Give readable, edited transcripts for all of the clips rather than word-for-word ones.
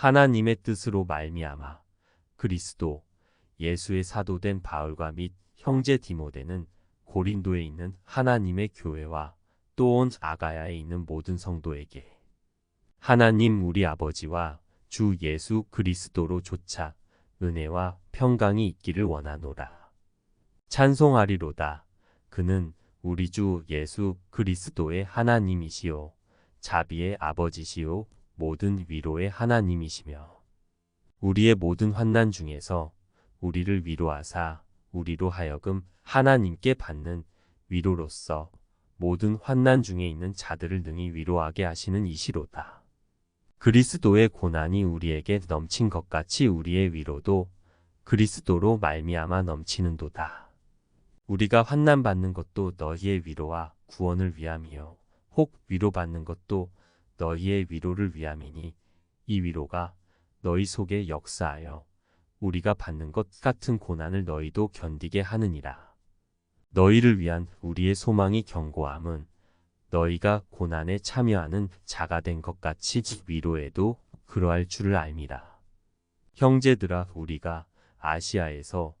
하나님의 뜻으로 말미암아 그리스도 예수의 사도된 바울과 및 형제 디모데는 고린도에 있는 하나님의 교회와 또 온 아가야에 있는 모든 성도에게 하나님 우리 아버지와 주 예수 그리스도로 조차 은혜와 평강이 있기를 원하노라. 찬송하리로다. 그는 우리 주 예수 그리스도의 하나님이시요 자비의 아버지시요 모든 위로의 하나님이시며 우리의 모든 환난 중에서 우리를 위로하사 우리로 하여금 하나님께 받는 위로로서 모든 환난 중에 있는 자들을 능히 위로하게 하시는 이시로다. 그리스도의 고난이 우리에게 넘친 것 같이 우리의 위로도 그리스도로 말미암아 넘치는도다. 우리가 환난 받는 것도 너희의 위로와 구원을 위함이요 혹 위로받는 것도 너희의 위로를 위함이니 이 위로가 너희 속에 역사하여 우리가 받는 것 같은 고난을 너희도 견디게 하느니라. 너희를 위한 우리의 소망이 견고함은 너희가 고난에 참여하는 자가 된 것 같이 위로에도 그러할 줄을 알미라. 형제들아 우리가 아시아에서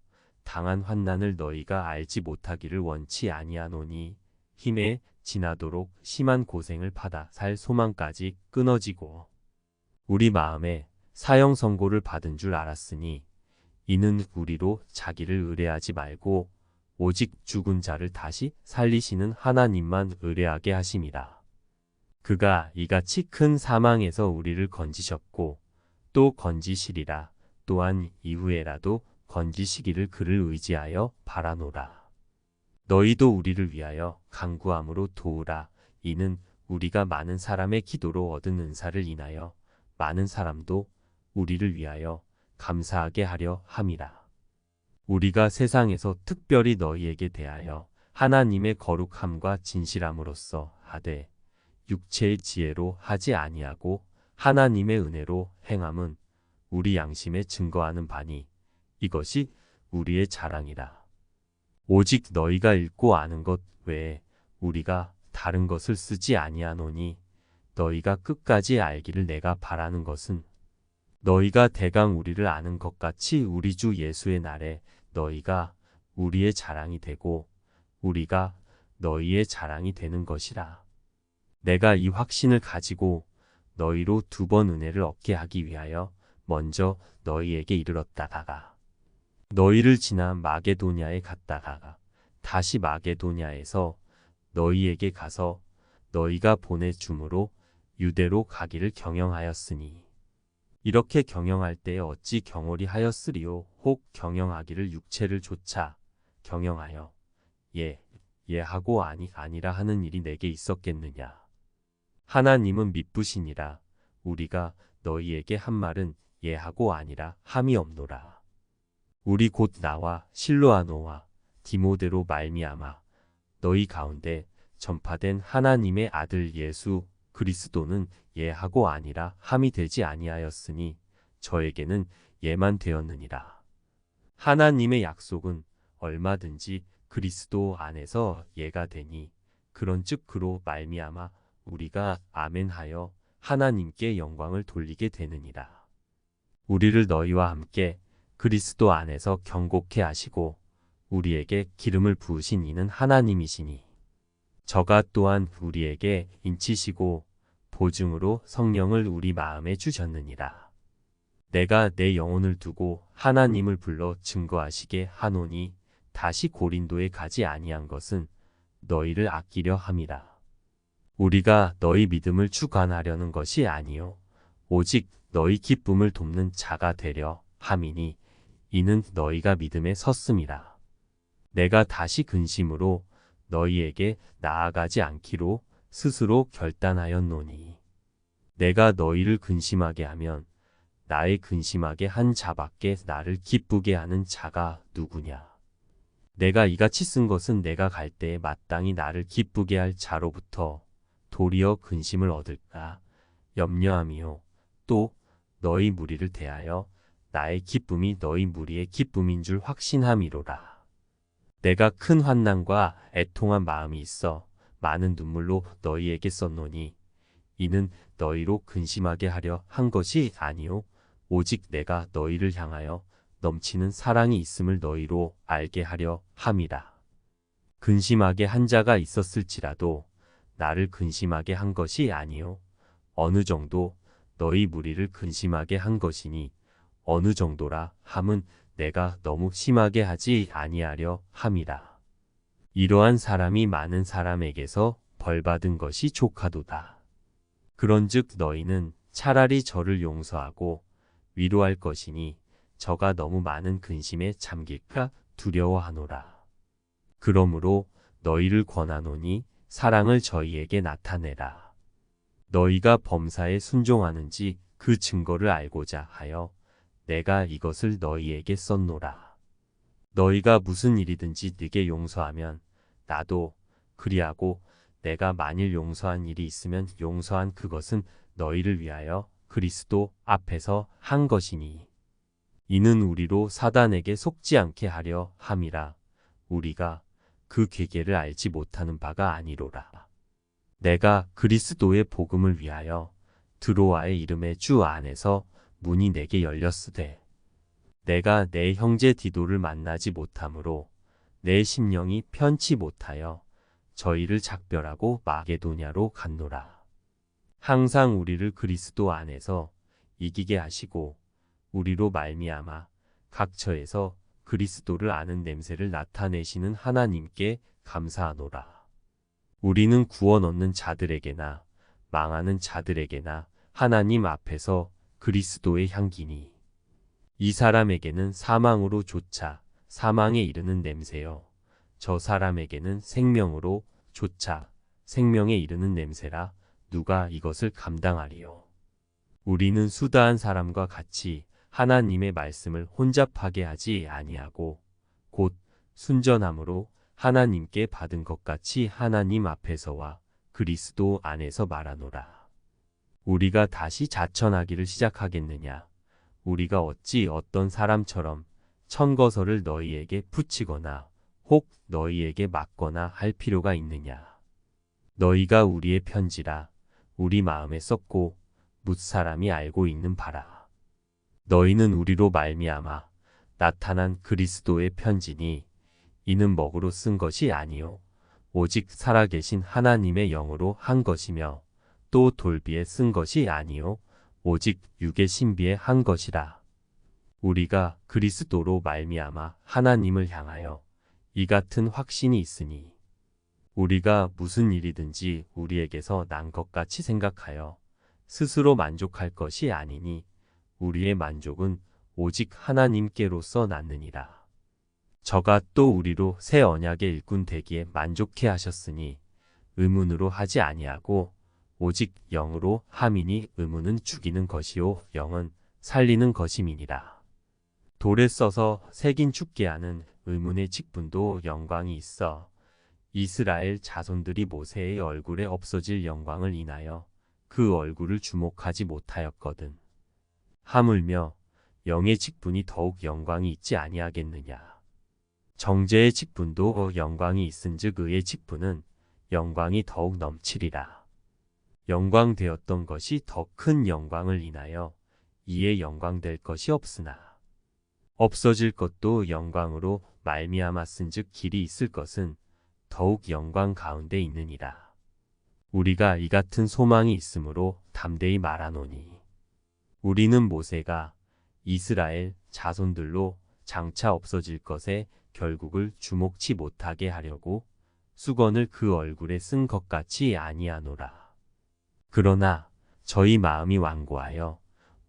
당한 환난을 너희가 알지 못하기를 원치 아니하노니 힘에 지나도록 심한 고생을 받아 살 소망까지 끊어지고 우리 마음에 사형 선고를 받은 줄 알았으니 이는 우리로 자기를 의뢰하지 말고 오직 죽은 자를 다시 살리시는 하나님만 의뢰하게 하심이라. 그가 이같이 큰 사망에서 우리를 건지셨고 또 건지시리라. 또한 이후에라도 건지시기를 그를 의지하여 바라노라. 너희도 우리를 위하여 간구함으로 도우라. 이는 우리가 많은 사람의 기도로 얻은 은사를 인하여 많은 사람도 우리를 위하여 감사하게 하려 함이라. 우리가 세상에서 특별히 너희에게 대하여 하나님의 거룩함과 진실함으로써 하되 육체의 지혜로 하지 아니하고 하나님의 은혜로 행함은 우리 양심에 증거하는 바니 이것이 우리의 자랑이라. 오직 너희가 읽고 아는 것 외에 우리가 다른 것을 쓰지 아니하노니 너희가 끝까지 알기를 내가 바라는 것은 너희가 대강 우리를 아는 것 같이 우리 주 예수의 날에 너희가 우리의 자랑이 되고 우리가 너희의 자랑이 되는 것이라. 내가 이 확신을 가지고 너희로 2번 은혜를 얻게 하기 위하여 먼저 너희에게 이르렀다가 너희를 지나 마게도냐에 갔다가 다시 마게도냐에서 너희에게 가서 너희가 보내줌으로 유대로 가기를 경영하였으니 이렇게 경영할 때에 어찌 경홀히 하였으리요 혹 경영하기를 육체를 조차 경영하여 하고 아니라 하는 일이 내게 있었겠느냐. 하나님은 미쁘시니라. 우리가 너희에게 한 말은 예하고 아니라 함이 없노라. 우리 곧 나와 실로아노와 디모데로 말미암아 너희 가운데 전파된 하나님의 아들 예수 그리스도는 예하고 아니라 함이 되지 아니하였으니 저에게는 예만 되었느니라. 하나님의 약속은 얼마든지 그리스도 안에서 예가 되니 그런즉 그로 말미암아 우리가 아멘하여 하나님께 영광을 돌리게 되느니라. 우리를 너희와 함께 그리스도 안에서 경고케 하시고 우리에게 기름을 부으신 이는 하나님이시니 저가 또한 우리에게 인치시고 보증으로 성령을 우리 마음에 주셨느니라. 내가 내 영혼을 두고 하나님을 불러 증거하시게 하노니 다시 고린도에 가지 아니한 것은 너희를 아끼려 함이라. 우리가 너희 믿음을 주관하려는 것이 아니요 오직 너희 기쁨을 돕는 자가 되려 함이니 이는 너희가 믿음에 섰음이라. 내가 다시 근심으로 너희에게 나아가지 않기로 스스로 결단하였노니 내가 너희를 근심하게 하면 나의 근심하게 한 자밖에 나를 기쁘게 하는 자가 누구냐. 내가 이같이 쓴 것은 내가 갈 때에 마땅히 나를 기쁘게 할 자로부터 도리어 근심을 얻을까 염려함이요 또 너희 무리를 대하여 나의 기쁨이 너희 무리의 기쁨인 줄 확신함이로라. 내가 큰 환난과 애통한 마음이 있어 많은 눈물로 너희에게 썼노니 이는 너희로 근심하게 하려 한 것이 아니요 오직 내가 너희를 향하여 넘치는 사랑이 있음을 너희로 알게 하려 함이라. 근심하게 한 자가 있었을지라도 나를 근심하게 한 것이 아니요 어느 정도 너희 무리를 근심하게 한 것이니 어느 정도라 함은 내가 너무 심하게 하지 아니하려 함이라. 이러한 사람이 많은 사람에게서 벌받은 것이 족하도다. 그런즉 너희는 차라리 저를 용서하고 위로할 것이니 저가 너무 많은 근심에 잠길까 두려워하노라. 그러므로 너희를 권하노니 사랑을 저희에게 나타내라. 너희가 범사에 순종하는지 그 증거를 알고자 하여 내가 이것을 너희에게 썼노라. 너희가 무슨 일이든지 네게 용서하면 나도 그리하고 내가 만일 용서한 일이 있으면 용서한 그것은 너희를 위하여 그리스도 앞에서 한 것이니 이는 우리로 사단에게 속지 않게 하려 함이라. 우리가 그 계계를 알지 못하는 바가 아니로라. 내가 그리스도의 복음을 위하여 드로아의 이름의 주 안에서 문이 내게 열렸으되 내가 내 형제 디도를 만나지 못하므로 내 심령이 편치 못하여 저희를 작별하고 마게도냐로 갔노라. 항상 우리를 그리스도 안에서 이기게 하시고 우리로 말미암아 각 처에서 그리스도를 아는 냄새를 나타내시는 하나님께 감사하노라. 우리는 구원 얻는 자들에게나 망하는 자들에게나 하나님 앞에서 그리스도의 향기니 이 사람에게는 사망으로 조차 사망에 이르는 냄새요 저 사람에게는 생명으로 조차 생명에 이르는 냄새라 누가 이것을 감당하리요. 우리는 수다한 사람과 같이 하나님의 말씀을 혼잡하게 하지 아니하고 곧 순전함으로 하나님께 받은 것 같이 하나님 앞에서와 그리스도 안에서 말하노라. 우리가 다시 자천하기를 시작하겠느냐? 우리가 어찌 어떤 사람처럼 천거설을 너희에게 붙이거나 혹 너희에게 맞거나 할 필요가 있느냐? 너희가 우리의 편지라 우리 마음에 썼고 뭇사람이 알고 있는 바라. 너희는 우리로 말미암아 나타난 그리스도의 편지니 이는 먹으로 쓴 것이 아니요 오직 살아계신 하나님의 영으로 한 것이며 또 돌비에 쓴 것이 아니요 오직 육의 신비에 한 것이라. 우리가 그리스도로 말미암아 하나님을 향하여 이 같은 확신이 있으니 우리가 무슨 일이든지 우리에게서 난 것 같이 생각하여 스스로 만족할 것이 아니니 우리의 만족은 오직 하나님께로서 났느니라. 저가 또 우리로 새 언약의 일꾼 되기에 만족해 하셨으니 의문으로 하지 아니하고 오직 영으로 함이니 의문은 죽이는 것이요 영은 살리는 것임이니라. 돌에 써서 새긴 죽게 하는 의문의 직분도 영광이 있어 이스라엘 자손들이 모세의 얼굴에 없어질 영광을 인하여 그 얼굴을 주목하지 못하였거든. 하물며 영의 직분이 더욱 영광이 있지 아니하겠느냐. 정죄의 직분도 영광이 있은즉 의의 직분은 영광이 더욱 넘치리라. 영광되었던 것이 더 큰 영광을 인하여 이에 영광될 것이 없으나 없어질 것도 영광으로 말미암았은즉 길이 있을 것은 더욱 영광 가운데 있느니라. 우리가 이 같은 소망이 있으므로 담대히 말하노니 우리는 모세가 이스라엘 자손들로 장차 없어질 것에 결국을 주목치 못하게 하려고 수건을 그 얼굴에 쓴 것 같이 아니하노라. 그러나 저희 마음이 완고하여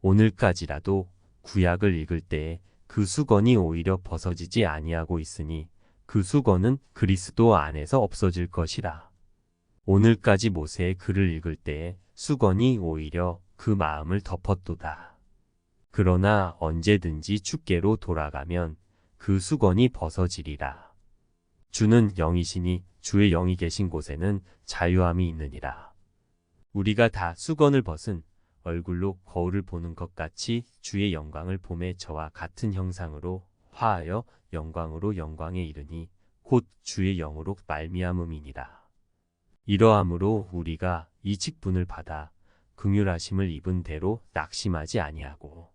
오늘까지라도 구약을 읽을 때에 그 수건이 오히려 벗어지지 아니하고 있으니 그 수건은 그리스도 안에서 없어질 것이라. 오늘까지 모세의 글을 읽을 때에 수건이 오히려 그 마음을 덮었도다. 그러나 언제든지 주께로 돌아가면 그 수건이 벗어지리라. 주는 영이시니 주의 영이 계신 곳에는 자유함이 있느니라. 우리가 다 수건을 벗은 얼굴로 거울을 보는 것 같이 주의 영광을 봄에 저와 같은 형상으로 화하여 영광으로 영광에 이르니 곧 주의 영으로 말미암음이니라. 이러함으로 우리가 이 직분을 받아 긍휼하심을 입은 대로 낙심하지 아니하고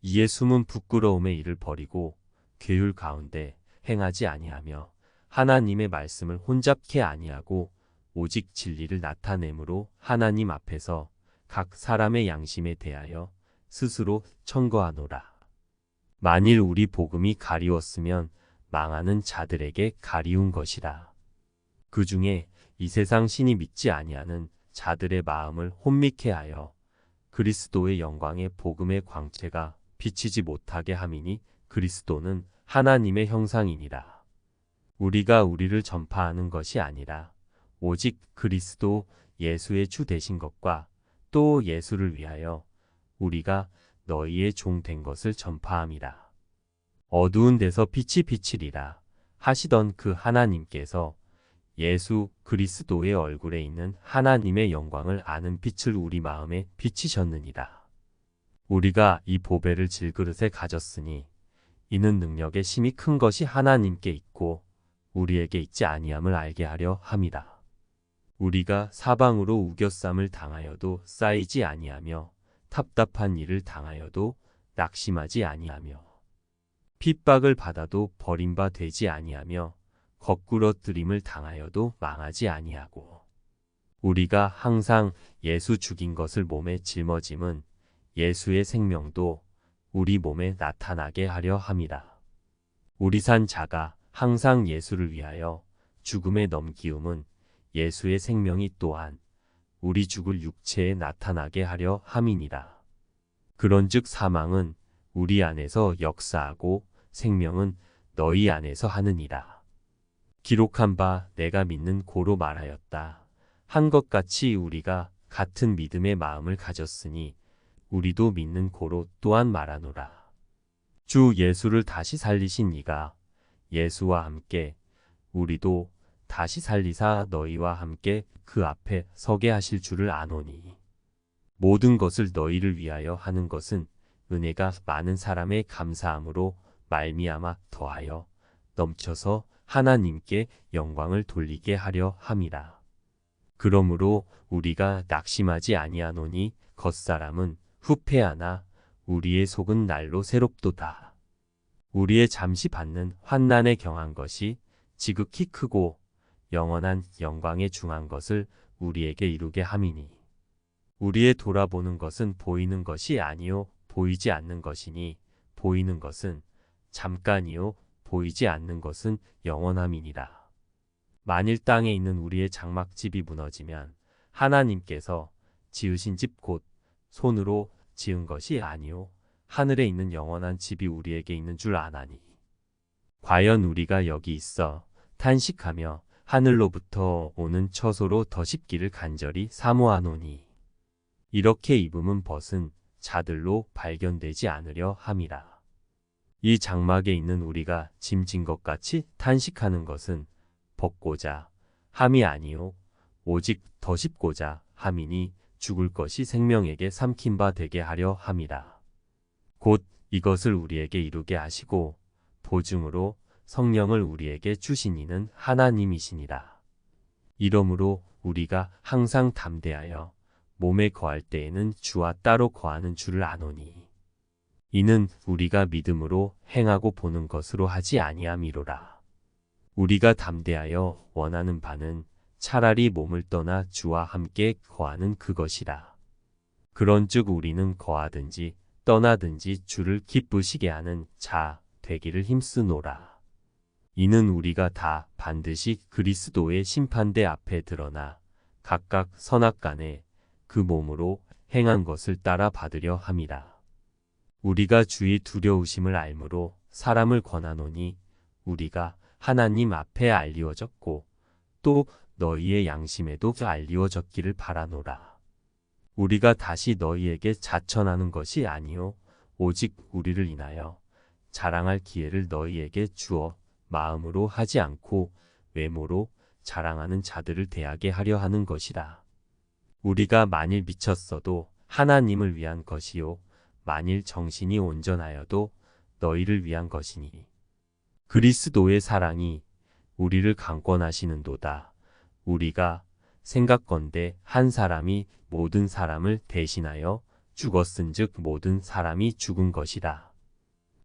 이에 숨은 부끄러움의 일을 버리고 괴율 가운데 행하지 아니하며 하나님의 말씀을 혼잡케 아니하고 오직 진리를 나타내므로 하나님 앞에서 각 사람의 양심에 대하여 스스로 청거하노라. 만일 우리 복음이 가리웠으면 망하는 자들에게 가리운 것이라. 그 중에 이 세상 신이 믿지 아니하는 자들의 마음을 혼미케 하여 그리스도의 영광의 복음의 광채가 비치지 못하게 함이니 그리스도는 하나님의 형상이니라. 우리가 우리를 전파하는 것이 아니라 오직 그리스도 예수의 주 되신 것과 또 예수를 위하여 우리가 너희의 종 된 것을 전파함이라. 어두운 데서 빛이 비치리라 하시던 그 하나님께서 예수 그리스도의 얼굴에 있는 하나님의 영광을 아는 빛을 우리 마음에 비치셨느니라. 우리가 이 보배를 질그릇에 가졌으니 이는 능력의 힘이 큰 것이 하나님께 있고 우리에게 있지 아니함을 알게 하려 함이라. 우리가 사방으로 우겨쌈을 당하여도 쌓이지 아니하며 답답한 일을 당하여도 낙심하지 아니하며 핍박을 받아도 버림바 되지 아니하며 거꾸러뜨림을 당하여도 망하지 아니하고 우리가 항상 예수 죽인 것을 몸에 짊어짐은 예수의 생명도 우리 몸에 나타나게 하려 함이라. 우리 산 자가 항상 예수를 위하여 죽음에 넘기움은 예수의 생명이 또한 우리 죽을 육체에 나타나게 하려 함이니라. 그런즉 사망은 우리 안에서 역사하고 생명은 너희 안에서 하느니라. 기록한 바 내가 믿는 고로 말하였다. 한 것 같이 우리가 같은 믿음의 마음을 가졌으니 우리도 믿는 고로 또한 말하노라. 주 예수를 다시 살리신 이가 예수와 함께 우리도 다시 살리사 너희와 함께 그 앞에 서게 하실 줄을 아노니 모든 것을 너희를 위하여 하는 것은 은혜가 많은 사람의 감사함으로 말미암아 더하여 넘쳐서 하나님께 영광을 돌리게 하려 함이라. 그러므로 우리가 낙심하지 아니하노니 겉사람은 후패하나 우리의 속은 날로 새롭도다. 우리의 잠시 받는 환난에 경한 것이 지극히 크고 영원한 영광에 중한 것을 우리에게 이루게 함이니 우리의 돌아보는 것은 보이는 것이 아니요 보이지 않는 것이니 보이는 것은 잠깐이요 보이지 않는 것은 영원함이니라. 만일 땅에 있는 우리의 장막집이 무너지면 하나님께서 지으신 집 곧 손으로 지은 것이 아니요 하늘에 있는 영원한 집이 우리에게 있는 줄 아나니 과연 우리가 여기 있어 탄식하며 하늘로부터 오는 처소로 더 쉽기를 간절히 사모하노니 이렇게 입음은 벗은 자들로 발견되지 않으려 함이라. 이 장막에 있는 우리가 짐진 것 같이 탄식하는 것은 벗고자 함이 아니요 오직 더 쉽고자 함이니 죽을 것이 생명에게 삼킨 바 되게 하려 함이라. 곧 이것을 우리에게 이루게 하시고 보증으로 성령을 우리에게 주신 이는 하나님이시니라. 이러므로 우리가 항상 담대하여 몸에 거할 때에는 주와 따로 거하는 줄을 아노니 이는 우리가 믿음으로 행하고 보는 것으로 하지 아니함이로라. 우리가 담대하여 원하는 바는 차라리 몸을 떠나 주와 함께 거하는 그것이라. 그런즉 우리는 거하든지 떠나든지 주를 기쁘시게 하는 자 되기를 힘쓰노라. 이는 우리가 다 반드시 그리스도의 심판대 앞에 드러나 각각 선악간에 그 몸으로 행한 것을 따라 받으려 함이라. 우리가 주의 두려우심을 알므로 사람을 권하노니 우리가 하나님 앞에 알리워졌고 또 너희의 양심에도 알리워졌기를 바라노라. 우리가 다시 너희에게 자천하는 것이 아니요 오직 우리를 인하여 자랑할 기회를 너희에게 주어 마음으로 하지 않고 외모로 자랑하는 자들을 대하게 하려 하는 것이라. 우리가 만일 미쳤어도 하나님을 위한 것이요 만일 정신이 온전하여도 너희를 위한 것이니 그리스도의 사랑이 우리를 강권하시는도다. 우리가 생각건대 한 사람이 모든 사람을 대신하여 죽었은즉 모든 사람이 죽은 것이라.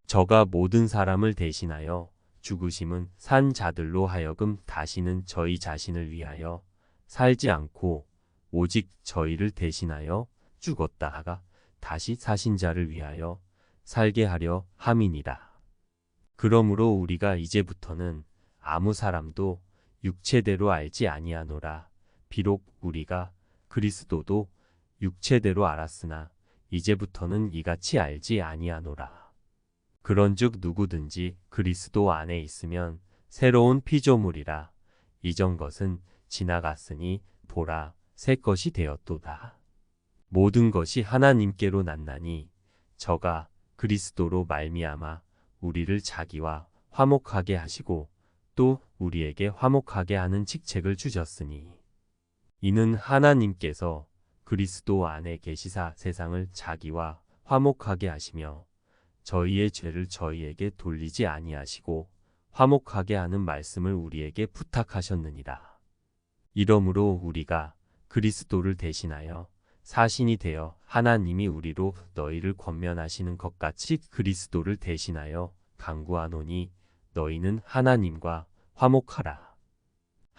저가 모든 사람을 대신하여 죽으심은 산 자들로 하여금 다시는 저희 자신을 위하여 살지 않고 오직 저희를 대신하여 죽었다 하가 다시 사신 자를 위하여 살게 하려 함이니라. 그러므로 우리가 이제부터는 아무 사람도 육체대로 알지 아니하노라. 비록 우리가 그리스도도 육체대로 알았으나 이제부터는 이같이 알지 아니하노라. 그런즉 누구든지 그리스도 안에 있으면 새로운 피조물이라. 이전 것은 지나갔으니 보라 새 것이 되었도다. 모든 것이 하나님께로 났나니 저가 그리스도로 말미암아 우리를 자기와 화목하게 하시고 또 우리에게 화목하게 하는 직책을 주셨으니 이는 하나님께서 그리스도 안에 계시사 세상을 자기와 화목하게 하시며 저희의 죄를 저희에게 돌리지 아니하시고 화목하게 하는 말씀을 우리에게 부탁하셨느니라. 이러므로 우리가 그리스도를 대신하여 사신이 되어 하나님이 우리로 너희를 권면하시는 것 같이 그리스도를 대신하여 간구하노니 너희는 하나님과 화목하라.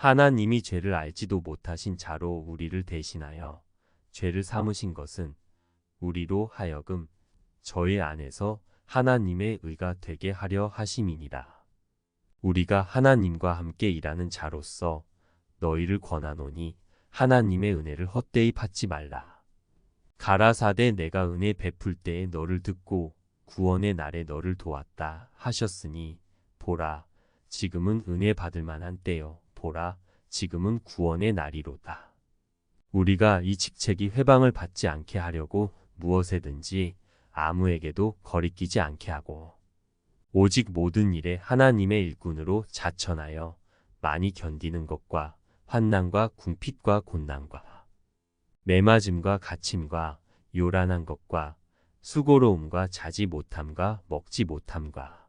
하나님이 죄를 알지도 못하신 자로 우리를 대신하여 죄를 삼으신 것은 우리로 하여금 저희 안에서 하나님의 의가 되게 하려 하심이니라. 우리가 하나님과 함께 일하는 자로서 너희를 권하노니 하나님의 은혜를 헛되이 받지 말라. 가라사대 내가 은혜 베풀 때에 너를 듣고 구원의 날에 너를 도왔다 하셨으니 보라 지금은 은혜 받을 만한 때요 보라 지금은 구원의 날이로다. 우리가 이 직책이 회방을 받지 않게 하려고 무엇에든지 아무에게도 거리끼지 않게 하고 오직 모든 일에 하나님의 일꾼으로 자천하여 많이 견디는 것과 환난과 궁핍과 곤난과 매맞음과 갇힘과 요란한 것과 수고로움과 자지 못함과 먹지 못함과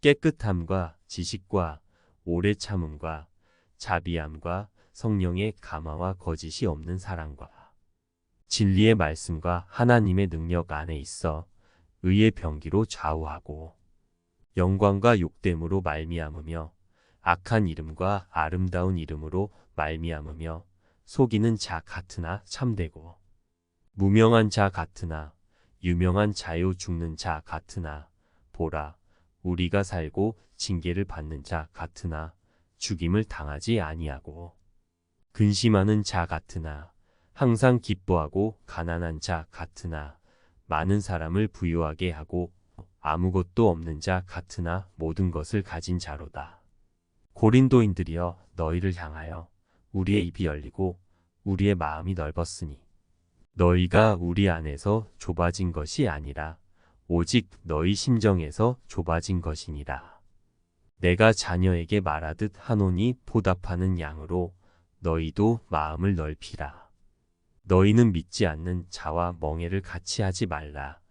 깨끗함과 지식과 오래 참음과 자비함과 성령의 감화와 거짓이 없는 사랑과 진리의 말씀과 하나님의 능력 안에 있어 의의 병기로 좌우하고 영광과 욕됨으로 말미암으며 악한 이름과 아름다운 이름으로 말미암으며 속이는 자 같으나 참되고 무명한 자 같으나 유명한 자요 죽는 자 같으나 보라 우리가 살고 징계를 받는 자 같으나 죽임을 당하지 아니하고 근심하는 자 같으나 항상 기뻐하고 가난한 자 같으나 많은 사람을 부유하게 하고 아무것도 없는 자 같으나 모든 것을 가진 자로다. 고린도인들이여 너희를 향하여 우리의 입이 열리고 우리의 마음이 넓었으니 너희가 우리 안에서 좁아진 것이 아니라 오직 너희 심정에서 좁아진 것이니라. 내가 자녀에게 말하듯 하노니 보답하는 양으로 너희도 마음을 넓히라. 너희는 믿지 않는 자와 멍에를 같이 하지 말라.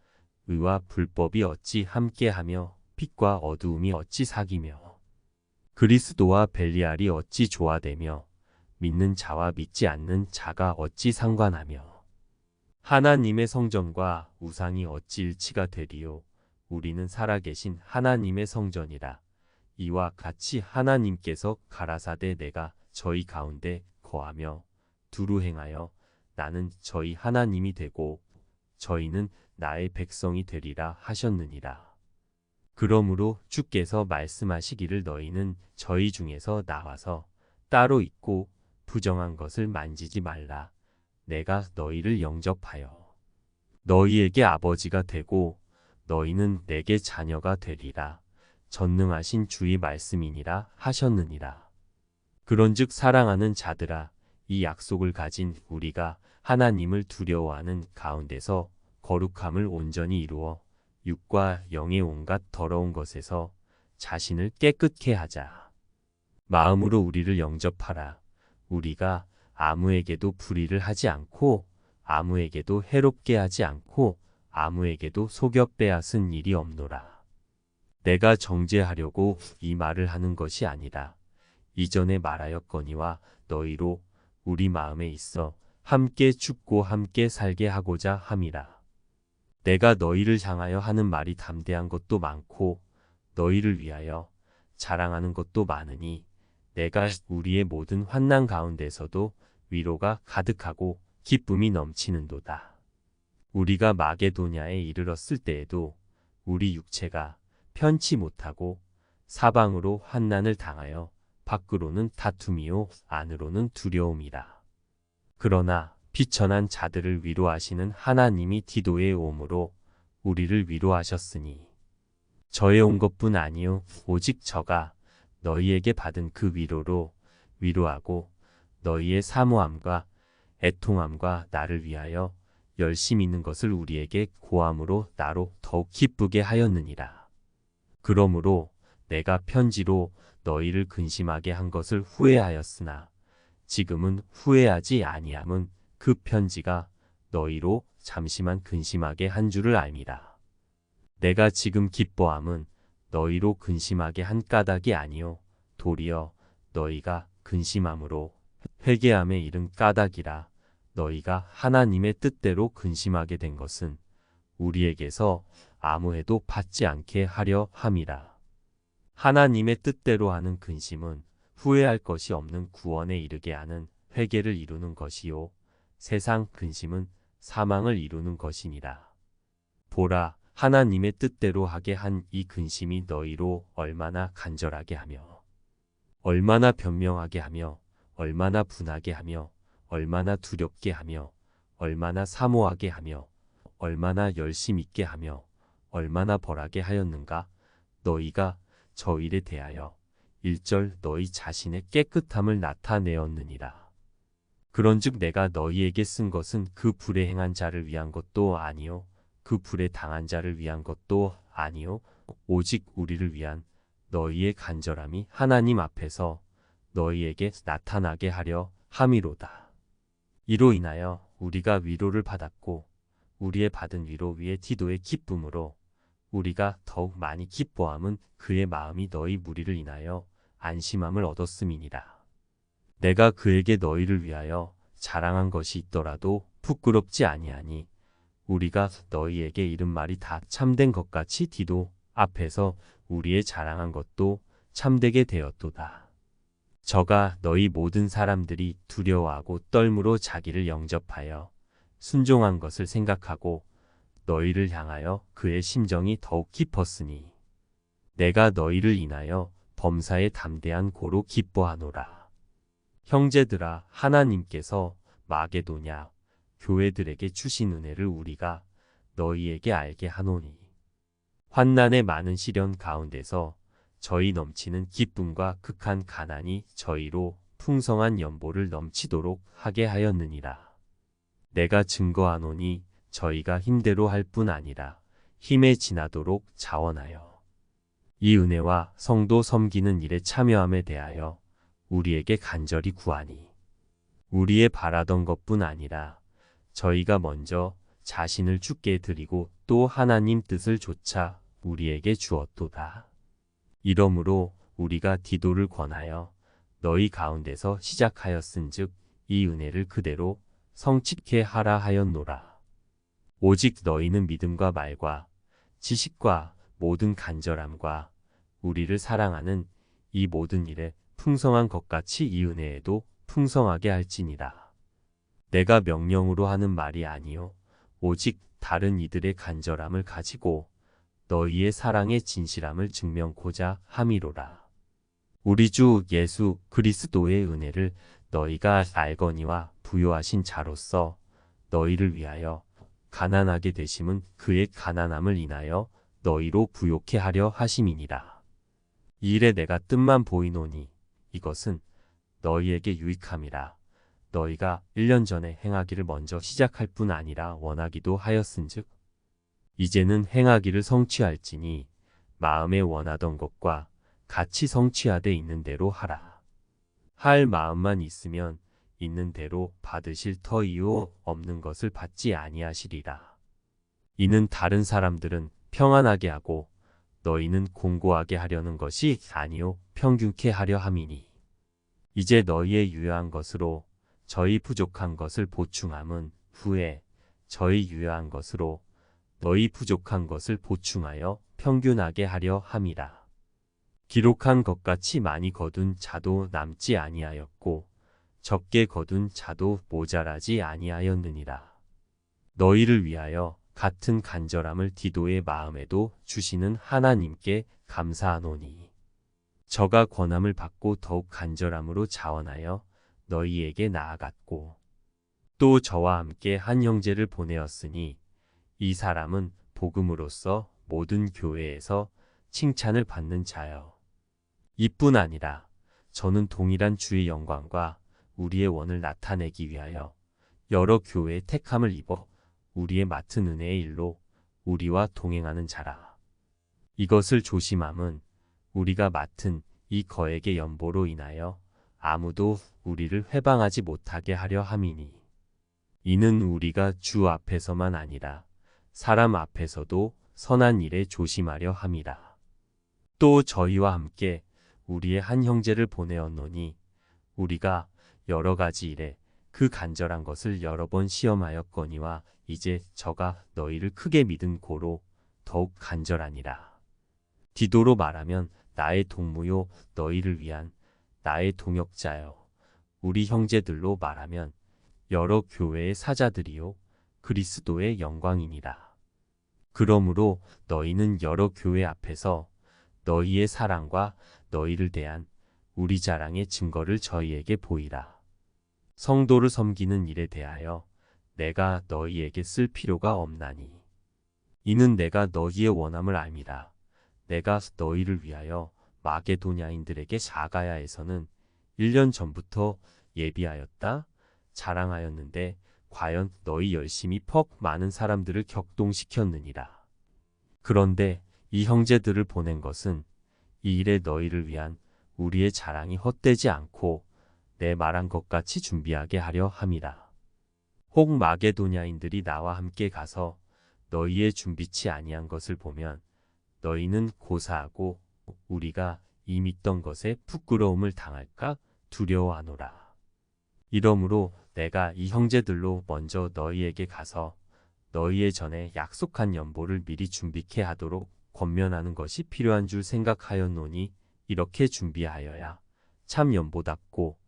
의와 불법이 어찌 함께하며 빛과 어두움이 어찌 사귀며 그리스도와 벨리알이 어찌 조화되며 믿는 자와 믿지 않는 자가 어찌 상관하며 하나님의 성전과 우상이 어찌 일치가 되리요. 우리는 살아계신 하나님의 성전이라. 이와 같이 하나님께서 가라사대 내가 저희 가운데 거하며 두루 행하여 나는 저희 하나님이 되고 저희는 나의 백성이 되리라 하셨느니라. 그러므로 주께서 말씀하시기를 너희는 저희 중에서 나와서 따로 있고 부정한 것을 만지지 말라. 내가 너희를 영접하여 너희에게 아버지가 되고 너희는 내게 자녀가 되리라. 전능하신 주의 말씀이니라 하셨느니라. 그런즉 사랑하는 자들아 이 약속을 가진 우리가 하나님을 두려워하는 가운데서 거룩함을 온전히 이루어 육과 영의 온갖 더러운 것에서 자신을 깨끗게 하자. 마음으로 우리를 영접하라. 우리가 아무에게도 불의를 하지 않고 아무에게도 해롭게 하지 않고 아무에게도 속여 빼앗은 일이 없노라. 내가 정죄하려고 이 말을 하는 것이 아니라 이전에 말하였거니와 너희로 우리 마음에 있어 함께 죽고 함께 살게 하고자 함이라. 내가 너희를 향하여 하는 말이 담대한 것도 많고 너희를 위하여 자랑하는 것도 많으니 내가 우리의 모든 환난 가운데서도 위로가 가득하고 기쁨이 넘치는도다. 우리가 마게도냐에 이르렀을 때에도 우리 육체가 편치 못하고 사방으로 환난을 당하여 밖으로는 다툼이요 안으로는 두려움이라. 그러나 비천한 자들을 위로하시는 하나님이 디도에 오므로 우리를 위로하셨으니 저에 온 것뿐 아니요 오직 저가 너희에게 받은 그 위로로 위로하고 너희의 사모함과 애통함과 나를 위하여 열심 있는 것을 우리에게 고함으로 나로 더욱 기쁘게 하였느니라. 그러므로 내가 편지로 너희를 근심하게 한 것을 후회하였으나 지금은 후회하지 아니함은 그 편지가 너희로 잠시만 근심하게 한 줄을 알미라. 내가 지금 기뻐함은 너희로 근심하게 한 까닭이 아니요 도리어 너희가 근심함으로 회개함에 이른 까닭이라. 너희가 하나님의 뜻대로 근심하게 된 것은 우리에게서 아무 해도 받지 않게 하려 함이라. 하나님의 뜻대로 하는 근심은 후회할 것이 없는 구원에 이르게 하는 회개를 이루는 것이요 세상 근심은 사망을 이루는 것이니라. 보라, 하나님의 뜻대로 하게 한 이 근심이 너희로 얼마나 간절하게 하며 얼마나 변명하게 하며 얼마나 분하게 하며 얼마나 두렵게 하며 얼마나 사모하게 하며 얼마나 열심 있게 하며 얼마나 벌하게 하였는가. 너희가 저 일에 대하여 1절 너희 자신의 깨끗함을 나타내었느니라. 그런즉 내가 너희에게 쓴 것은 그 불에 행한 자를 위한 것도 아니요 그 불에 당한 자를 위한 것도 아니요 오직 우리를 위한 너희의 간절함이 하나님 앞에서 너희에게 나타나게 하려 함이로다. 이로 인하여 우리가 위로를 받았고 우리의 받은 위로 위에 디도의 기쁨으로 우리가 더욱 많이 기뻐함은 그의 마음이 너희 무리를 인하여 안심함을 얻었음이니라. 내가 그에게 너희를 위하여 자랑한 것이 있더라도 부끄럽지 아니하니 우리가 너희에게 이른 말이 다 참된 것 같이 디도 앞에서 우리의 자랑한 것도 참되게 되었도다. 저가 너희 모든 사람들이 두려워하고 떨므로 자기를 영접하여 순종한 것을 생각하고 너희를 향하여 그의 심정이 더욱 깊었으니 내가 너희를 인하여 범사에 담대한 고로 기뻐하노라. 형제들아, 하나님께서 마게도냐 교회들에게 주신 은혜를 우리가 너희에게 알게 하노니 환난의 많은 시련 가운데서 저희 넘치는 기쁨과 극한 가난이 저희로 풍성한 연보를 넘치도록 하게 하였느니라. 내가 증거하노니 저희가 힘대로 할 뿐 아니라 힘에 지나도록 자원하여 이 은혜와 성도 섬기는 일에 참여함에 대하여 우리에게 간절히 구하니 우리의 바라던 것뿐 아니라 저희가 먼저 자신을 주께 드리고 또 하나님 뜻을 조차 우리에게 주었도다. 이러므로 우리가 디도를 권하여 너희 가운데서 시작하였은즉 이 은혜를 그대로 성취케 하라 하였노라. 오직 너희는 믿음과 말과 지식과 모든 간절함과 우리를 사랑하는 이 모든 일에 풍성한 것 같이 이 은혜에도 풍성하게 할지니라. 내가 명령으로 하는 말이 아니요 오직 다른 이들의 간절함을 가지고 너희의 사랑의 진실함을 증명코자 함이로라. 우리 주 예수 그리스도의 은혜를 너희가 알거니와 부요하신 자로서 너희를 위하여 가난하게 되심은 그의 가난함을 인하여 너희로 부요케 하려 하심이니라. 이 일에 내가 뜻만 보이노니 이것은 너희에게 유익함이라. 너희가 1년 전에 행하기를 먼저 시작할 뿐 아니라 원하기도 하였은즉 이제는 행하기를 성취할지니 마음에 원하던 것과 같이 성취하되 있는 대로 하라. 할 마음만 있으면 있는 대로 받으실 터이요 없는 것을 받지 아니하시리라. 이는 다른 사람들은 평안하게 하고 너희는 공고하게 하려는 것이 아니요 평균케 하려 함이니 이제 너희의 유효한 것으로 저희 부족한 것을 보충함은 후에 저희 유효한 것으로 너희 부족한 것을 보충하여 평균하게 하려 함이라. 기록한 것 같이 많이 거둔 자도 남지 아니하였고 적게 거둔 자도 모자라지 아니하였느니라. 너희를 위하여 같은 간절함을 디도의 마음에도 주시는 하나님께 감사하노니 저가 권함을 받고 더욱 간절함으로 자원하여 너희에게 나아갔고 또 저와 함께 한 형제를 보내었으니 이 사람은 복음으로써 모든 교회에서 칭찬을 받는 자여. 이뿐 아니라 저는 동일한 주의 영광과 우리의 원을 나타내기 위하여 여러 교회의 택함을 입어 우리의 맡은 은혜의 일로 우리와 동행하는 자라. 이것을 조심함은 우리가 맡은 이 거액의 연보로 인하여 아무도 우리를 회방하지 못하게 하려 함이니 이는 우리가 주 앞에서만 아니라 사람 앞에서도 선한 일에 조심하려 함이라. 또 저희와 함께 우리의 한 형제를 보내었노니 우리가 여러 가지 일에 그 간절한 것을 여러 번 시험하였거니와 이제 저가 너희를 크게 믿은 고로 더욱 간절하니라. 디도로 말하면 나의 동무요 너희를 위한 나의 동역자여. 우리 형제들로 말하면 여러 교회의 사자들이요 그리스도의 영광이니라. 그러므로 너희는 여러 교회 앞에서 너희의 사랑과 너희를 대한 우리 자랑의 증거를 저희에게 보이라. 성도를 섬기는 일에 대하여 내가 너희에게 쓸 필요가 없나니 이는 내가 너희의 원함을 알미라. 내가 너희를 위하여 마게도냐인들에게 사가야에서는 1년 전부터 예비하였다 자랑하였는데 과연 너희 열심히 퍽 많은 사람들을 격동시켰느니라. 그런데 이 형제들을 보낸 것은 이 일에 너희를 위한 우리의 자랑이 헛되지 않고 내 말한 것 같이 준비하게 하려 함이라. 혹 마게도냐인들이 나와 함께 가서 너희의 준비치 아니한 것을 보면 너희는 고사하고 우리가 이 믿던 것에 부끄러움을 당할까 두려워하노라. 이러므로 내가 이 형제들로 먼저 너희에게 가서 너희의 전에 약속한 연보를 미리 준비케 하도록 권면하는 것이 필요한 줄 생각하였노니 이렇게 준비하여야 참 연보답고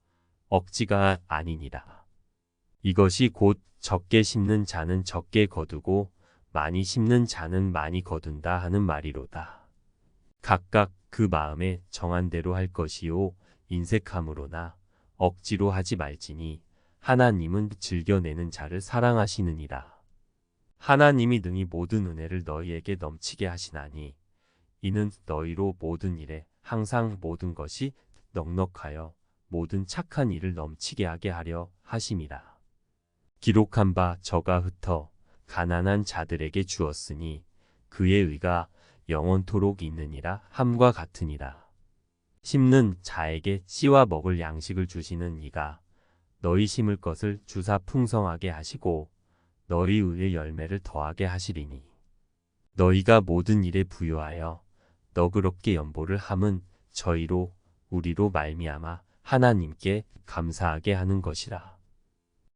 억지가 아니니라. 이것이 곧 적게 심는 자는 적게 거두고 많이 심는 자는 많이 거둔다 하는 말이로다. 각각 그 마음에 정한 대로 할 것이요 인색함으로나 억지로 하지 말지니 하나님은 즐겨내는 자를 사랑하시느니라. 하나님이 능히 모든 은혜를 너희에게 넘치게 하시나니 이는 너희로 모든 일에 항상 모든 것이 넉넉하여 모든 착한 일을 넘치게 하게 하려 하심이라. 기록한 바 저가 흩어 가난한 자들에게 주었으니 그의 의가 영원토록 있느니라 함과 같으니라. 심는 자에게 씨와 먹을 양식을 주시는 이가 너희 심을 것을 주사 풍성하게 하시고 너희 의의 열매를 더하게 하시리니 너희가 모든 일에 부요하여 너그럽게 연보를 함은 저희로 우리로 말미암아 하나님께 감사하게 하는 것이라.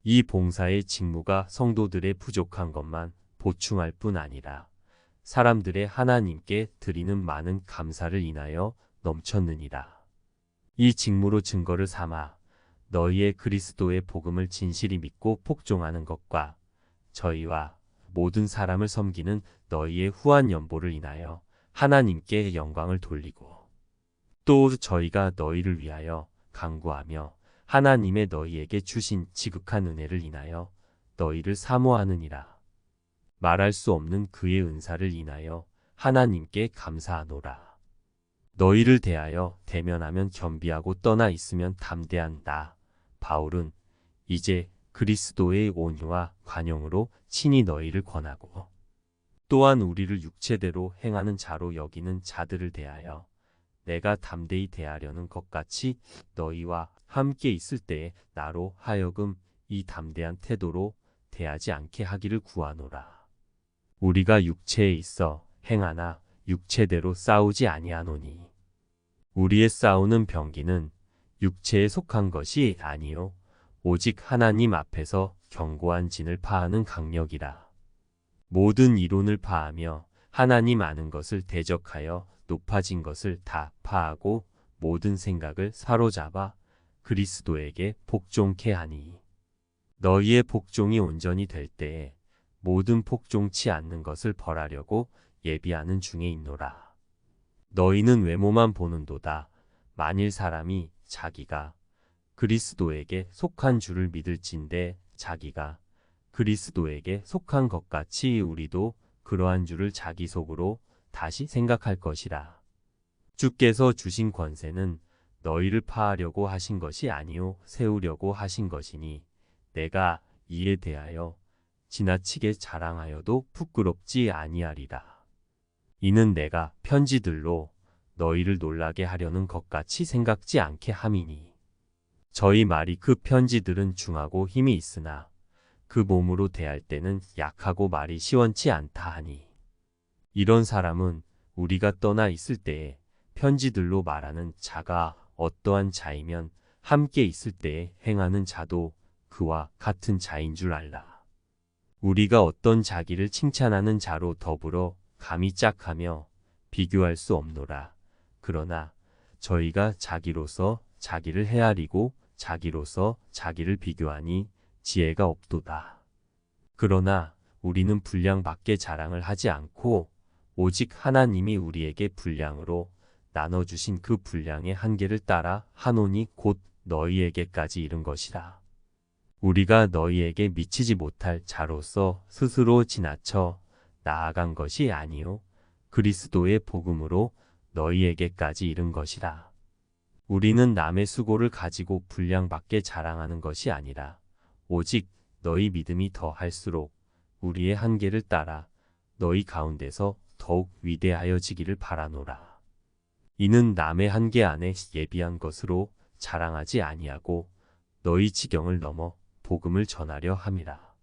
이 봉사의 직무가 성도들의 부족한 것만 보충할 뿐 아니라 사람들의 하나님께 드리는 많은 감사를 인하여 넘쳤느니라. 이 직무로 증거를 삼아 너희의 그리스도의 복음을 진실히 믿고 복종하는 것과 저희와 모든 사람을 섬기는 너희의 후한 연보를 인하여 하나님께 영광을 돌리고 또 저희가 너희를 위하여 간구하며 하나님의 너희에게 주신 지극한 은혜를 인하여 너희를 사모하느니라. 말할 수 없는 그의 은사를 인하여 하나님께 감사하노라. 너희를 대하여 대면하면 겸비하고 떠나 있으면 담대한 나 바울은 이제 그리스도의 온유와 관용으로 친히 너희를 권하고 또한 우리를 육체대로 행하는 자로 여기는 자들을 대하여 내가 담대히 대하려는 것 같이 너희와 함께 있을 때에 나로 하여금 이 담대한 태도로 대하지 않게 하기를 구하노라. 우리가 육체에 있어 행하나 육체대로 싸우지 아니하노니 우리의 싸우는 병기는 육체에 속한 것이 아니요 오직 하나님 앞에서 견고한 진을 파하는 강력이라. 모든 이론을 파하며 하나님 아는 것을 대적하여 높아진 것을 다 파하고 모든 생각을 사로잡아 그리스도에게 복종케 하니 너희의 복종이 온전히 될 때에 모든 복종치 않는 것을 벌하려고 예비하는 중에 있노라. 너희는 외모만 보는도다. 만일 사람이 자기가 그리스도에게 속한 줄을 믿을진대 자기가 그리스도에게 속한 것 같이 우리도 그러한 줄을 자기 속으로 다시 생각할 것이라. 주께서 주신 권세는 너희를 파하려고 하신 것이 아니요 세우려고 하신 것이니 내가 이에 대하여 지나치게 자랑하여도 부끄럽지 아니하리라. 이는 내가 편지들로 너희를 놀라게 하려는 것 같이 생각지 않게 함이니 저희 말이 그 편지들은 중하고 힘이 있으나 그 몸으로 대할 때는 약하고 말이 시원치 않다 하니 이런 사람은 우리가 떠나 있을 때에 편지들로 말하는 자가 어떠한 자이면 함께 있을 때에 행하는 자도 그와 같은 자인 줄 알라. 우리가 어떤 자기를 칭찬하는 자로 더불어 감히 짝하며 비교할 수 없노라. 그러나 저희가 자기로서 자기를 헤아리고 자기로서 자기를 비교하니 지혜가 없도다. 그러나 우리는 분량 밖에 자랑을 하지 않고 오직 하나님이 우리에게 분량으로 나눠주신 그 분량의 한계를 따라 하노니 곧 너희에게까지 이른 것이라. 우리가 너희에게 미치지 못할 자로서 스스로 지나쳐 나아간 것이 아니요 그리스도의 복음으로 너희에게까지 이른 것이라. 우리는 남의 수고를 가지고 분량 밖에 자랑하는 것이 아니라 오직 너희 믿음이 더할수록 우리의 한계를 따라 너희 가운데서 더욱 위대하여지기를 바라노라. 이는 남의 한계 안에 예비한 것으로 자랑하지 아니하고 너희 지경을 넘어 복음을 전하려 함이라.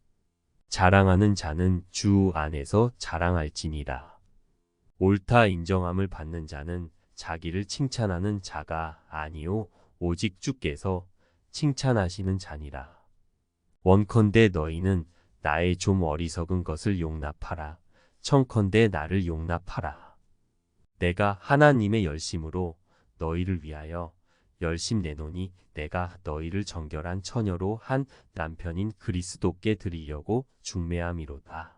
자랑하는 자는 주 안에서 자랑할지니라. 옳다 인정함을 받는 자는 자기를 칭찬하는 자가 아니요 오직 주께서 칭찬하시는 자니라. 원컨대 너희는 나의 좀 어리석은 것을 용납하라. 청컨대 나를 용납하라. 내가 하나님의 열심으로 너희를 위하여 열심 내노니 내가 너희를 정결한 처녀로 한 남편인 그리스도께 드리려고 중매함이로다.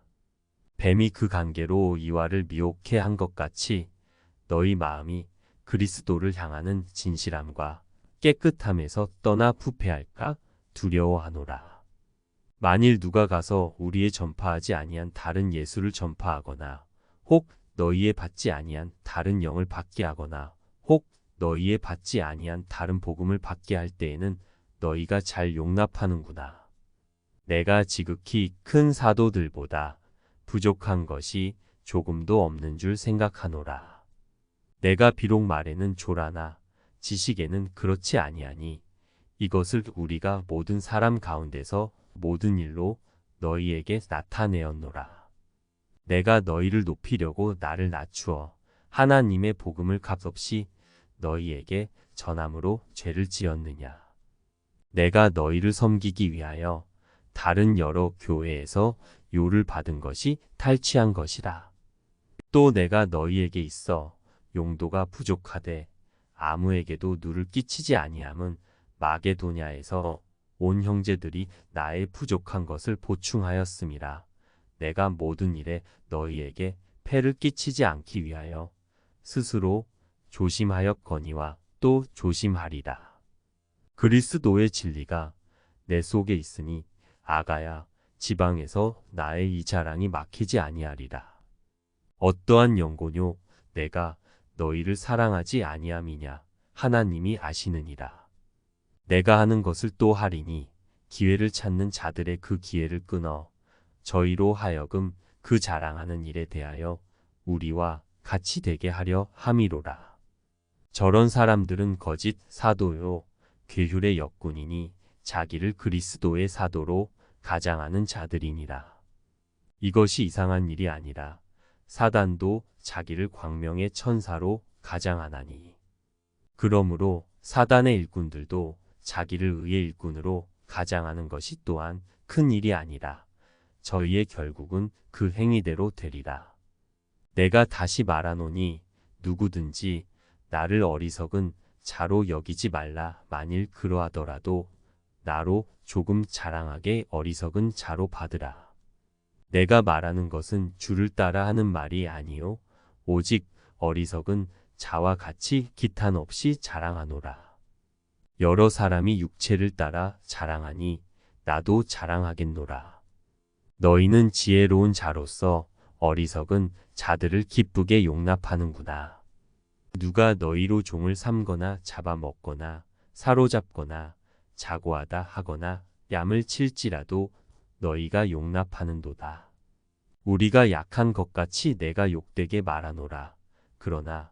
뱀이 그 관계로 이와를 미혹해 한 것 같이 너희 마음이 그리스도를 향하는 진실함과 깨끗함에서 떠나 부패할까 두려워하노라. 만일 누가 가서 우리의 전파하지 아니한 다른 예수를 전파하거나 혹 너희의 받지 아니한 다른 영을 받게 하거나 혹 너희의 받지 아니한 다른 복음을 받게 할 때에는 너희가 잘 용납하는구나. 내가 지극히 큰 사도들보다 부족한 것이 조금도 없는 줄 생각하노라. 내가 비록 말에는 조라나 지식에는 그렇지 아니하니 이것을 우리가 모든 사람 가운데서 모든 일로 너희에게 나타내었노라. 내가 너희를 높이려고 나를 낮추어 하나님의 복음을 값없이 너희에게 전함으로 죄를 지었느냐. 내가 너희를 섬기기 위하여 다른 여러 교회에서 요를 받은 것이 탈취한 것이라. 또 내가 너희에게 있어 용도가 부족하되 아무에게도 누를 끼치지 아니함은 마게도냐에서 온 형제들이 나의 부족한 것을 보충하였음이라. 내가 모든 일에 너희에게 폐를 끼치지 않기 위하여 스스로 조심하였거니와 또 조심하리라. 그리스도의 진리가 내 속에 있으니 아가야 지방에서 나의 이 자랑이 막히지 아니하리라. 어떠한 연고뇨 내가 너희를 사랑하지 아니함이냐 하나님이 아시느니라. 내가 하는 것을 또 하리니 기회를 찾는 자들의 그 기회를 끊어 저희로 하여금 그 자랑하는 일에 대하여 우리와 같이 되게 하려 함이로라. 저런 사람들은 거짓 사도요 괴휼의 역군이니 자기를 그리스도의 사도로 가장하는 자들이니라. 이것이 이상한 일이 아니라 사단도 자기를 광명의 천사로 가장하나니. 그러므로 사단의 일꾼들도 자기를 의의 일꾼으로 가장하는 것이 또한 큰 일이 아니라 저희의 결국은 그 행위대로 되리라. 내가 다시 말하노니 누구든지 나를 어리석은 자로 여기지 말라. 만일 그러하더라도 나로 조금 자랑하게 어리석은 자로 받으라. 내가 말하는 것은 주를 따라 하는 말이 아니요 오직 어리석은 자와 같이 기탄 없이 자랑하노라. 여러 사람이 육체를 따라 자랑하니 나도 자랑하겠노라. 너희는 지혜로운 자로서 어리석은 자들을 기쁘게 용납하는구나. 누가 너희로 종을 삼거나 잡아먹거나 사로잡거나 자고하다 하거나 뺨을 칠지라도 너희가 용납하는도다. 우리가 약한 것 같이 내가 욕되게 말하노라. 그러나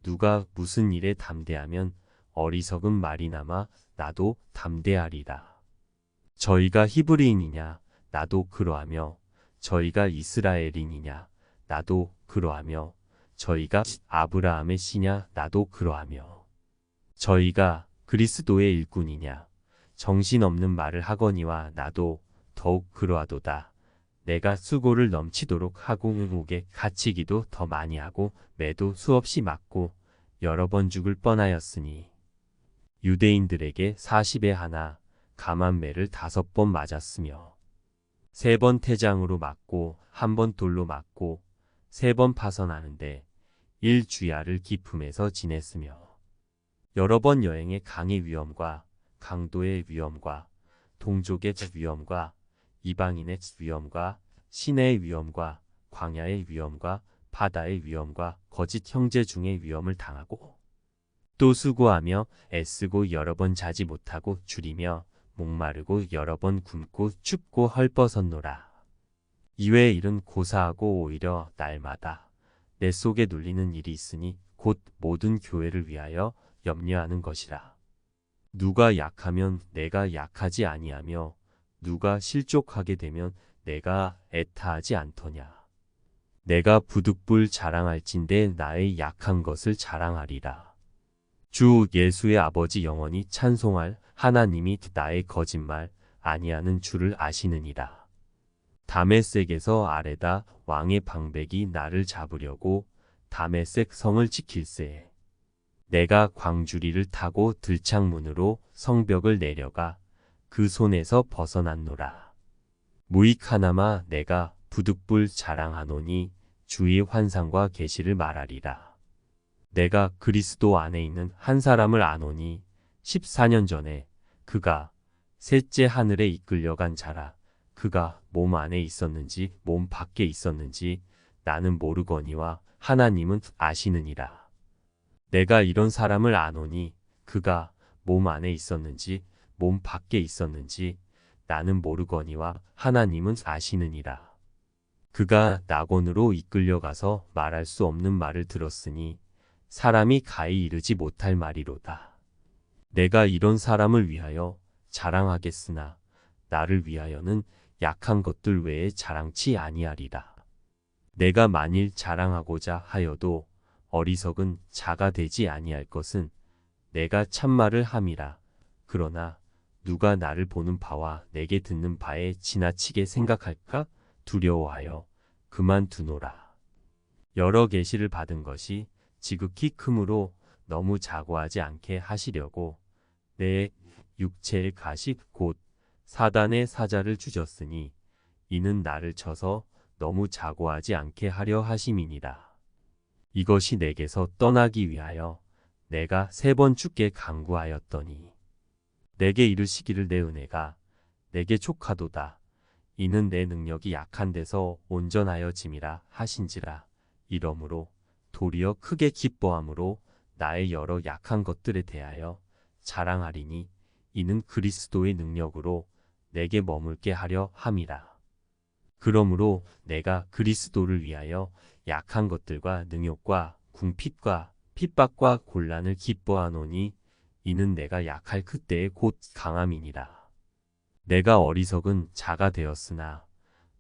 누가 무슨 일에 담대하면 어리석은 말이나마 나도 담대하리라. 저희가 히브리인이냐 나도 그러하며 저희가 이스라엘인이냐 나도 그러하며 저희가 아브라함의 씨냐 나도 그러하며 저희가 그리스도의 일꾼이냐 정신없는 말을 하거니와 나도 더욱 그러하도다. 내가 수고를 넘치도록 하고 목에 갇히기도 더 많이 하고 매도 수없이 맞고 여러 번 죽을 뻔하였으니 유대인들에게 40에 하나 감한매를 5번 맞았으며 3번 태장으로 맞고 1번 돌로 맞고 3번 파선하는데 1주야를 기품에서 지냈으며 여러 번 여행의 강의 위험과 강도의 위험과 동족의 위험과 이방인의 위험과 시내의 위험과 광야의 위험과 바다의 위험과 거짓 형제 중의 위험을 당하고 또 수고하며 애쓰고 여러 번 자지 못하고 줄이며 목마르고 여러 번 굶고 춥고 헐벗었노라. 이외의 일은 고사하고 오히려 날마다 내 속에 눌리는 일이 있으니 곧 모든 교회를 위하여 염려하는 것이라. 누가 약하면 내가 약하지 아니하며 누가 실족하게 되면 내가 애타하지 않더냐. 내가 부득불 자랑할진대 나의 약한 것을 자랑하리라. 주 예수의 아버지 영원히 찬송할 하나님이 나의 거짓말 아니하는 줄을 아시느니라. 다메섹에서 아레다 왕의 방백이 나를 잡으려고 다메섹 성을 지킬세. 내가 광주리를 타고 들창문으로 성벽을 내려가 그 손에서 벗어났노라. 무익하나마 내가 부득불 자랑하노니 주의 환상과 계시를 말하리라. 내가 그리스도 안에 있는 한 사람을 아노니 14년 전에 그가 셋째 하늘에 이끌려간 자라. 그가 몸 안에 있었는지 몸 밖에 있었는지 나는 모르거니와 하나님은 아시느니라. 내가 이런 사람을 아노니 그가 몸 안에 있었는지 몸 밖에 있었는지 나는 모르거니와 하나님은 아시느니라. 그가 낙원으로 이끌려가서 말할 수 없는 말을 들었으니 사람이 가히 이르지 못할 말이로다. 내가 이런 사람을 위하여 자랑하겠으나 나를 위하여는 약한 것들 외에 자랑치 아니하리라. 내가 만일 자랑하고자 하여도 어리석은 자가 되지 아니할 것은 내가 참말을 함이라. 그러나 누가 나를 보는 바와 내게 듣는 바에 지나치게 생각할까 두려워하여 그만두노라. 여러 계시를 받은 것이 지극히 크므로 너무 자고하지 않게 하시려고 내 육체의 가식 곧 사단의 사자를 주셨으니 이는 나를 쳐서 너무 자고하지 않게 하려 하심이니라. 이것이 내게서 떠나기 위하여 내가 3번 주께 간구하였더니 내게 이르시기를 내 은혜가 내게 족하도다. 이는 내 능력이 약한 데서 온전하여짐이라 하신지라. 이러므로 도리어 크게 기뻐함으로 나의 여러 약한 것들에 대하여 자랑하리니 이는 그리스도의 능력으로 내게 머물게 하려 함이라. 그러므로 내가 그리스도를 위하여 약한 것들과 능욕과 궁핍과 핍박과 곤란을 기뻐하노니 이는 내가 약할 그때의 곧 강함이니라. 내가 어리석은 자가 되었으나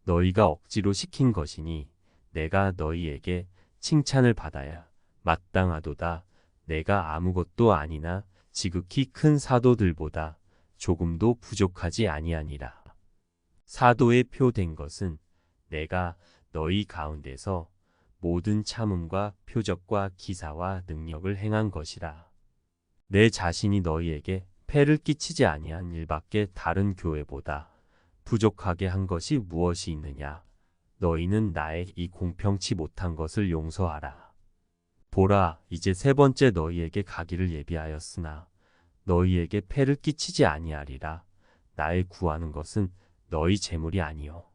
너희가 억지로 시킨 것이니 내가 너희에게 칭찬을 받아야 마땅하도다. 내가 아무것도 아니나 지극히 큰 사도들보다 조금도 부족하지 아니하니라. 사도의 표 된 것은 내가 너희 가운데서 모든 참음과 표적과 기사와 능력을 행한 것이라. 내 자신이 너희에게 폐를 끼치지 아니한 일밖에 다른 교회보다 부족하게 한 것이 무엇이 있느냐. 너희는 나의 이 공평치 못한 것을 용서하라. 보라, 이제 세 번째 너희에게 가기를 예비하였으나 너희에게 폐를 끼치지 아니하리라. 나의 구하는 것은 너희 재물이 아니요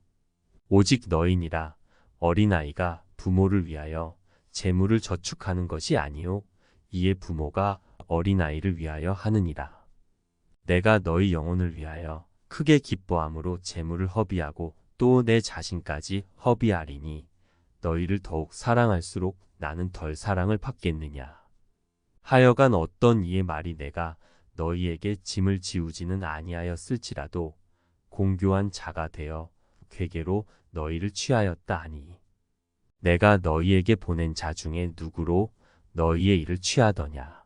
오직 너희니라. 어린아이가 부모를 위하여 재물을 저축하는 것이 아니요 이에 부모가 어린아이를 위하여 하느니라. 내가 너희 영혼을 위하여 크게 기뻐함으로 재물을 허비하고 또 내 자신까지 허비하리니 너희를 더욱 사랑할수록 나는 덜 사랑을 받겠느냐. 하여간 어떤 이의 말이 내가 너희에게 짐을 지우지는 아니하였을지라도 공교한 자가 되어 괴계로 너희를 취하였다 하니 내가 너희에게 보낸 자 중에 누구로 너희의 일을 취하더냐.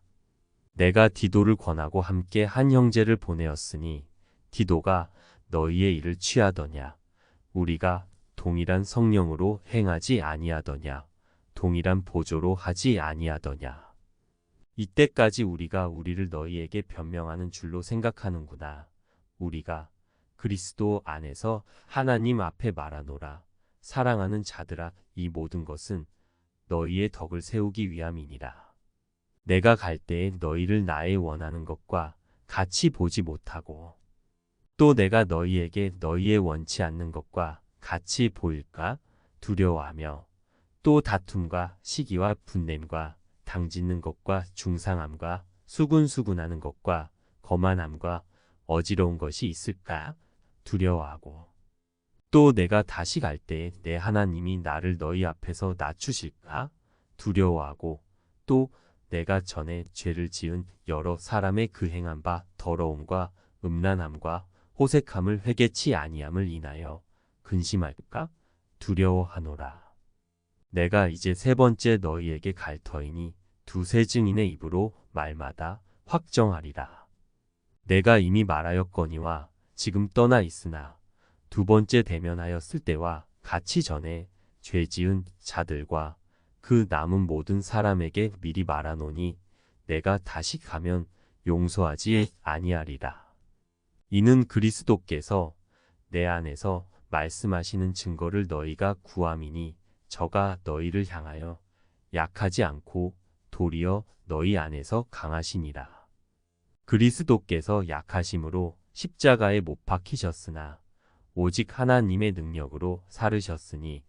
내가 디도를 권하고 함께 한 형제를 보내었으니 디도가 너희의 일을 취하더냐. 우리가 동일한 성령으로 행하지 아니하더냐. 동일한 보조로 하지 아니하더냐. 이때까지 우리가 우리를 너희에게 변명하는 줄로 생각하는구나. 우리가 그리스도 안에서 하나님 앞에 말하노라. 사랑하는 자들아, 이 모든 것은 너희의 덕을 세우기 위함이니라. 내가 갈 때에 너희를 나의 원하는 것과 같이 보지 못하고 또 내가 너희에게 너희의 원치 않는 것과 같이 보일까 두려워하며 또 다툼과 시기와 분냄과 당짓는 것과 중상함과 수군수군하는 것과 거만함과 어지러운 것이 있을까 두려워하고 또 내가 다시 갈 때에 내 하나님이 나를 너희 앞에서 낮추실까 두려워하고 또 내가 전에 죄를 지은 여러 사람의 그 행한 바 더러움과 음란함과 호색함을 회개치 아니함을 인하여 근심할까 두려워하노라. 내가 이제 세 번째 너희에게 갈 터이니 두세 증인의 입으로 말마다 확정하리라. 내가 이미 말하였거니와 지금 떠나 있으나 두 번째 대면하였을 때와 같이 전에 죄 지은 자들과 그 남은 모든 사람에게 미리 말하노니 내가 다시 가면 용서하지 아니하리라. 이는 그리스도께서 내 안에서 말씀하시는 증거를 너희가 구함이니 저가 너희를 향하여 약하지 않고 도리어 너희 안에서 강하시니라. 그리스도께서 약하심으로 십자가에 못 박히셨으나 오직 하나님의 능력으로 살으셨으니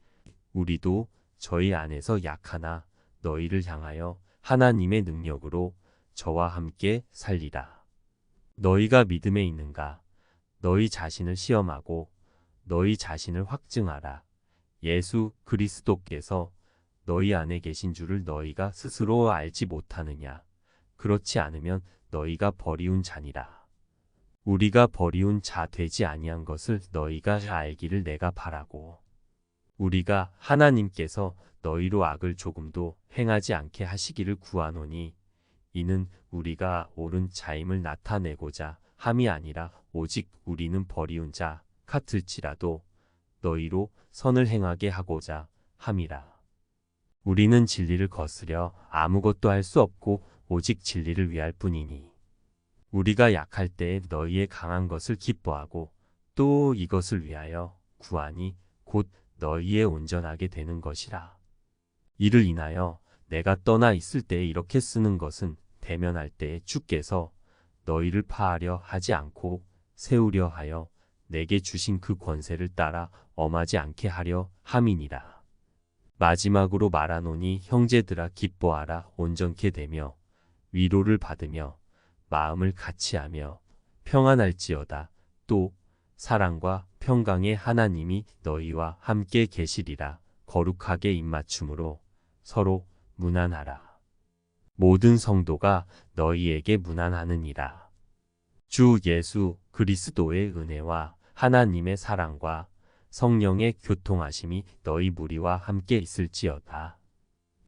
우리도 저희 안에서 약하나 너희를 향하여 하나님의 능력으로 저와 함께 살리라. 너희가 믿음에 있는가? 너희 자신을 시험하고 너희 자신을 확증하라. 예수 그리스도께서 너희 안에 계신 줄을 너희가 스스로 알지 못하느냐? 그렇지 않으면 너희가 버리운 자니라. 우리가 버리운 자 되지 아니한 것을 너희가 알기를 내가 바라고 우리가 하나님께서 너희로 악을 조금도 행하지 않게 하시기를 구하노니 이는 우리가 옳은 자임을 나타내고자 함이 아니라 오직 우리는 버리운 자 같을지라도 너희로 선을 행하게 하고자 함이라. 우리는 진리를 거스려 아무것도 할 수 없고 오직 진리를 위할 뿐이니 우리가 약할 때에 너희의 강한 것을 기뻐하고 또 이것을 위하여 구하니 곧 너희의 온전하게 되는 것이라. 이를 인하여 내가 떠나 있을 때에 이렇게 쓰는 것은 대면할 때에 주께서 너희를 파하려 하지 않고 세우려 하여 내게 주신 그 권세를 따라 엄하지 않게 하려 함이니라. 마지막으로 말하노니 형제들아 기뻐하라. 온전케 되며 위로를 받으며 마음을 같이하며 평안할지어다. 또 사랑과 평강의 하나님이 너희와 함께 계시리라. 거룩하게 입맞춤으로 서로 문안하라. 모든 성도가 너희에게 문안하느니라. 주 예수 그리스도의 은혜와 하나님의 사랑과 성령의 교통하심이 너희 무리와 함께 있을지어다.